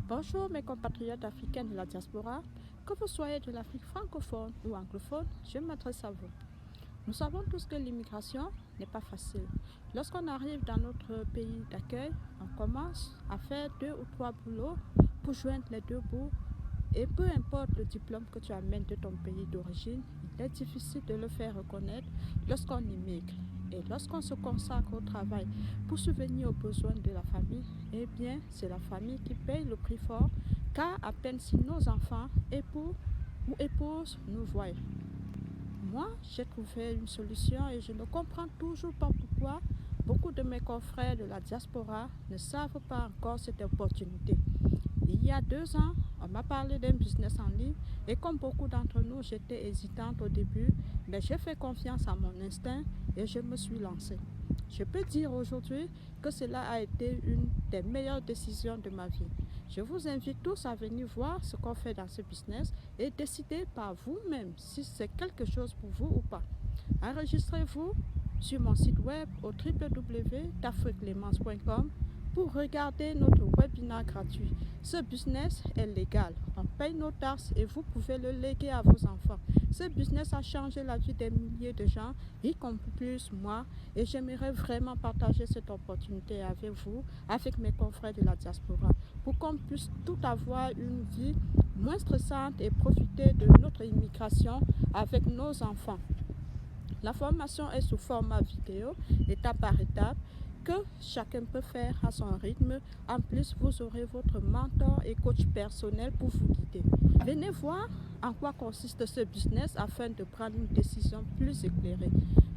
Bonjour mes compatriotes africains de la diaspora, que vous soyez de l'Afrique francophone ou anglophone, je m'adresse à vous. Nous savons tous que l'immigration n'est pas facile. Lorsqu'on arrive dans notre pays d'accueil, on commence à faire 2 ou 3 boulots pour joindre les 2 bouts. Et peu importe le diplôme que tu amènes de ton pays d'origine, il est difficile de le faire reconnaître lorsqu'on immigre. Et lorsqu'on se consacre au travail pour subvenir aux besoins de la famille, eh bien, c'est la famille qui paye le prix fort, car à peine si nos enfants, époux ou épouses nous voient. Moi, j'ai trouvé une solution et je ne comprends toujours pas pourquoi beaucoup de mes confrères de la diaspora ne savent pas encore cette opportunité. Il y a 2 ans, on m'a parlé d'un business en ligne et comme beaucoup d'entre nous, j'étais hésitante au début, mais j'ai fait confiance à mon instinct et je me suis lancée. Je peux dire aujourd'hui que cela a été une des meilleures décisions de ma vie. Je vous invite tous à venir voir ce qu'on fait dans ce business et décider par vous-même si c'est quelque chose pour vous ou pas. Enregistrez-vous sur mon site web au www.tafriclemence.com pour regarder notre webinaire gratuit. Ce business est légal. On paye nos taxes et vous pouvez le léguer à vos enfants. Ce business a changé la vie des milliers de gens, y compris moi, et j'aimerais vraiment partager cette opportunité avec vous, avec mes confrères de la diaspora, pour qu'on puisse tout avoir une vie moins stressante et profiter de notre immigration avec nos enfants. La formation est sous format vidéo, étape par étape, que chacun peut faire à son rythme. En plus, vous aurez votre mentor et coach personnel pour vous guider. Venez voir en quoi consiste ce business afin de prendre une décision plus éclairée.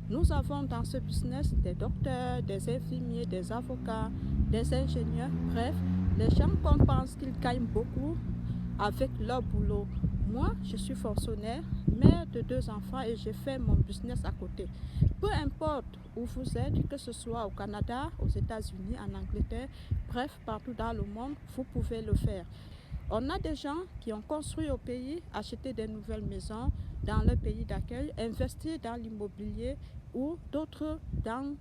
Nous avons dans ce business des docteurs, des infirmiers, des avocats, des ingénieurs, bref, les gens qu'on pense qu'ils gagnent beaucoup avec leur boulot. Moi, je suis fonctionnaire, mère de 2 enfants et je fais mon business à côté. Peu importe où vous êtes, que ce soit au Canada, aux États-Unis, en Angleterre, bref, partout dans le monde, vous pouvez le faire. On a des gens qui ont construit au pays, acheté des nouvelles maisons dans leur pays d'accueil, investi dans l'immobilier ou d'autres dans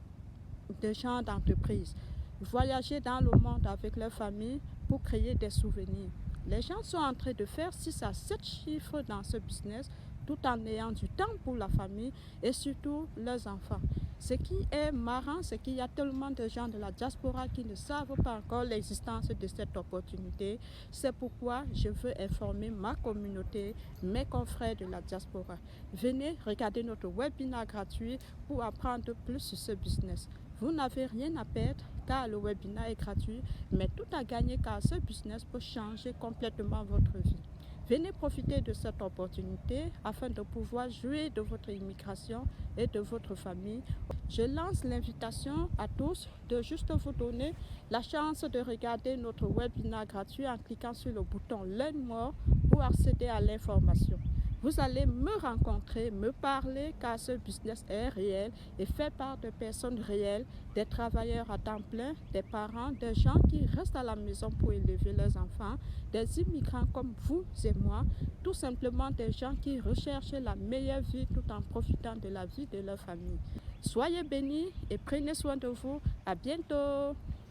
des gens d'entreprise. Voyager dans le monde avec leur famille pour créer des souvenirs. Les gens sont en train de faire 6 à 7 chiffres dans ce business tout en ayant du temps pour la famille et surtout leurs enfants. Ce qui est marrant, c'est qu'il y a tellement de gens de la diaspora qui ne savent pas encore l'existence de cette opportunité. C'est pourquoi je veux informer ma communauté, mes confrères de la diaspora. Venez regarder notre webinaire gratuit pour apprendre plus sur ce business. Vous n'avez rien à perdre car le webinaire est gratuit, mais tout à gagner car ce business peut changer complètement votre vie. Venez profiter de cette opportunité afin de pouvoir jouir de votre immigration et de votre famille. Je lance l'invitation à tous de juste vous donner la chance de regarder notre webinaire gratuit en cliquant sur le bouton Learn More pour accéder à l'information. Vous allez me rencontrer, me parler car ce business est réel et fait par de personnes réelles, des travailleurs à temps plein, des parents, des gens qui restent à la maison pour élever leurs enfants, des immigrants comme vous et moi, tout simplement des gens qui recherchent la meilleure vie tout en profitant de la vie de leur famille. Soyez bénis et prenez soin de vous. À bientôt.